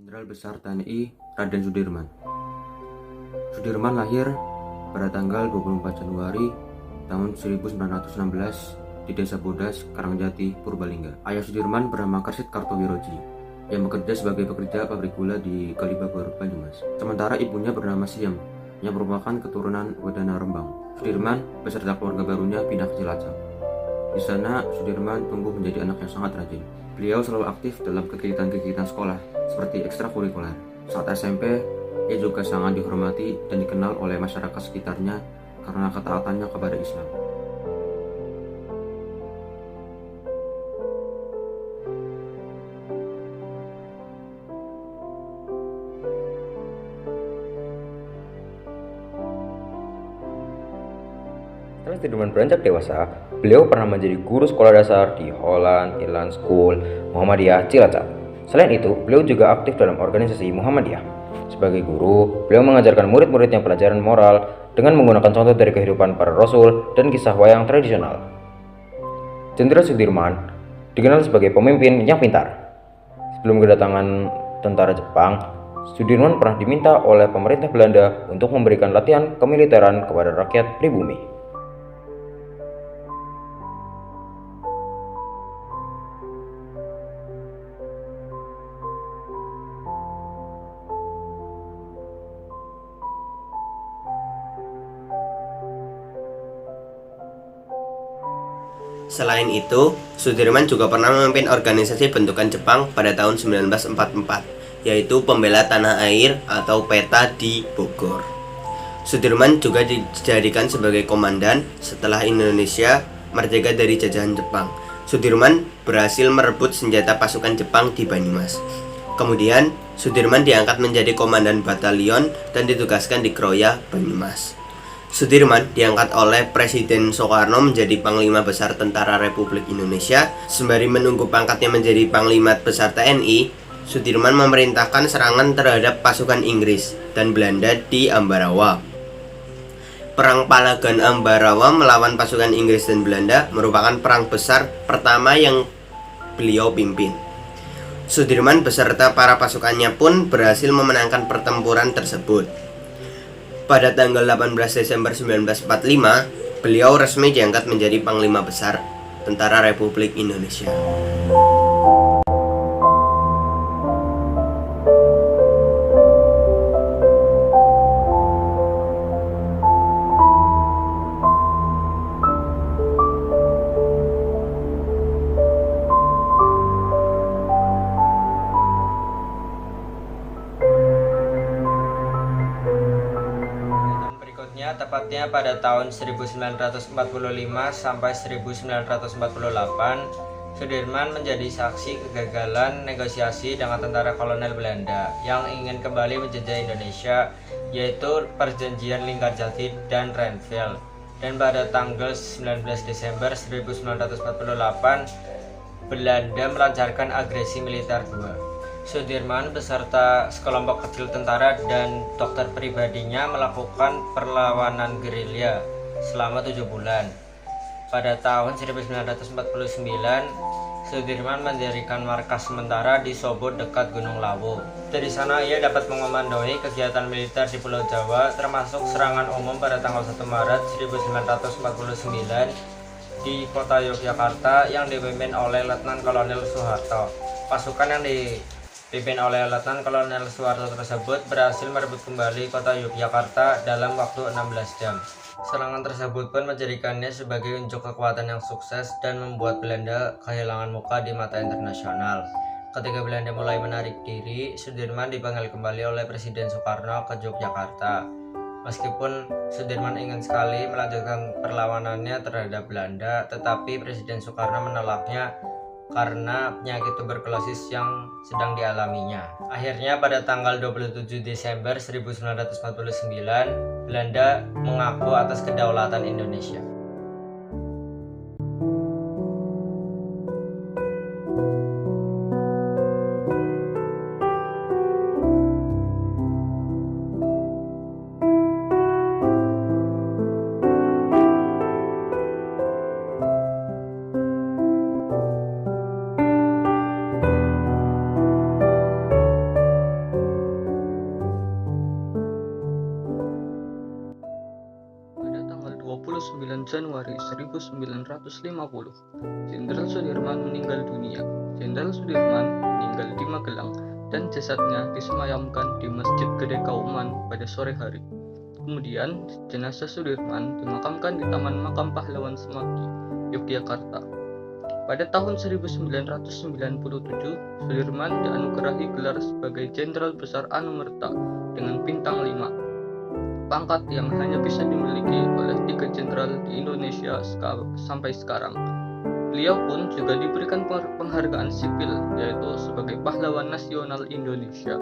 Jenderal Besar TNI Raden Sudirman. Sudirman lahir pada tanggal 24 Januari tahun 1916 di Desa Bodas, Karangjati, Purbalingga. Ayah Sudirman bernama Karsit Kartowiroji yang bekerja sebagai pekerja pabrik gula di Kalibagor, Banyumas. Sementara ibunya bernama Siem yang merupakan keturunan Wedana Rembang. Sudirman beserta keluarga barunya pindah ke Cilacap. Di sana, Sudirman tumbuh menjadi anak yang sangat rajin. Beliau selalu aktif dalam kegiatan-kegiatan sekolah, seperti ekstrakurikuler. Saat SMP, ia juga sangat dihormati dan dikenal oleh masyarakat sekitarnya karena ketaatannya kepada Islam. Setelah Sudirman beranjak dewasa, beliau pernah menjadi guru sekolah dasar di Holland Inland School Muhammadiyah Cilacap. Selain itu, beliau juga aktif dalam organisasi Muhammadiyah. Sebagai guru, beliau mengajarkan murid-muridnya pelajaran moral dengan menggunakan contoh dari kehidupan para rasul dan kisah wayang tradisional. Jenderal Sudirman dikenal sebagai pemimpin yang pintar. Sebelum kedatangan tentara Jepang, Sudirman pernah diminta oleh pemerintah Belanda untuk memberikan latihan kemiliteran kepada rakyat pribumi. Selain itu, Sudirman juga pernah memimpin organisasi bentukan Jepang pada tahun 1944, yaitu Pembela Tanah Air atau PETA di Bogor. Sudirman juga dijadikan sebagai komandan setelah Indonesia merdeka dari jajahan Jepang. Sudirman berhasil merebut senjata pasukan Jepang di Banyumas. Kemudian, Sudirman diangkat menjadi komandan batalion dan ditugaskan di Kroya, Banyumas. Sudirman diangkat oleh Presiden Soekarno menjadi Panglima Besar Tentara Republik Indonesia. Sembari menunggu pangkatnya menjadi Panglima Besar TNI, Sudirman memerintahkan serangan terhadap pasukan Inggris dan Belanda di Ambarawa. Perang Palagan Ambarawa melawan pasukan Inggris dan Belanda merupakan perang besar pertama yang beliau pimpin. Sudirman beserta para pasukannya pun berhasil memenangkan pertempuran tersebut. Pada tanggal 18 Desember 1945, beliau resmi diangkat menjadi Panglima Besar Tentara Republik Indonesia. Tepatnya pada tahun 1945 sampai 1948, Sudirman menjadi saksi kegagalan negosiasi dengan tentara kolonial Belanda yang ingin kembali menjajah Indonesia, yaitu Perjanjian Linggarjati dan Rensfeldt. Dan pada tanggal 19 Desember 1948, Belanda melancarkan agresi militer kedua. Sudirman beserta sekelompok kecil tentara dan dokter pribadinya melakukan perlawanan gerilya selama 7 bulan. Pada tahun 1949, Sudirman mendirikan markas sementara di Sobo dekat Gunung Lawu. Dari sana ia dapat mengomandoi kegiatan militer di Pulau Jawa, termasuk serangan umum pada tanggal 1 Maret 1949 di kota Yogyakarta yang dipimpin oleh Letnan Kolonel Soeharto. Pasukan yang dipimpin oleh Letnan Kolonel Soeharto tersebut berhasil merebut kembali kota Yogyakarta dalam waktu 16 jam. Serangan tersebut pun menjadikannya sebagai unjuk kekuatan yang sukses dan membuat Belanda kehilangan muka di mata internasional. Ketika Belanda mulai menarik diri, Sudirman dipanggil kembali oleh Presiden Soekarno ke Yogyakarta. Meskipun Sudirman ingin sekali melanjutkan perlawanannya terhadap Belanda, tetapi Presiden Soekarno menolaknya karena penyakit tuberkulosis yang sedang dialaminya. Akhirnya pada tanggal 27 Desember 1949, Belanda mengaku atas kedaulatan Indonesia. 29 Januari 1950, Jenderal Sudirman meninggal dunia. Jenderal Sudirman meninggal di Magelang dan jasadnya disemayamkan di Masjid Gede Kauman pada sore hari. Kemudian, jenazah Sudirman dimakamkan di Taman Makam Pahlawan Semaki, Yogyakarta. Pada tahun 1997, Sudirman dianugerahi gelar sebagai Jenderal Besar Anumerta dengan bintang 5, pangkat yang hanya bisa dimiliki oleh 3 jenderal di Indonesia sampai sekarang. Beliau pun juga diberikan penghargaan sipil, yaitu sebagai Pahlawan Nasional Indonesia.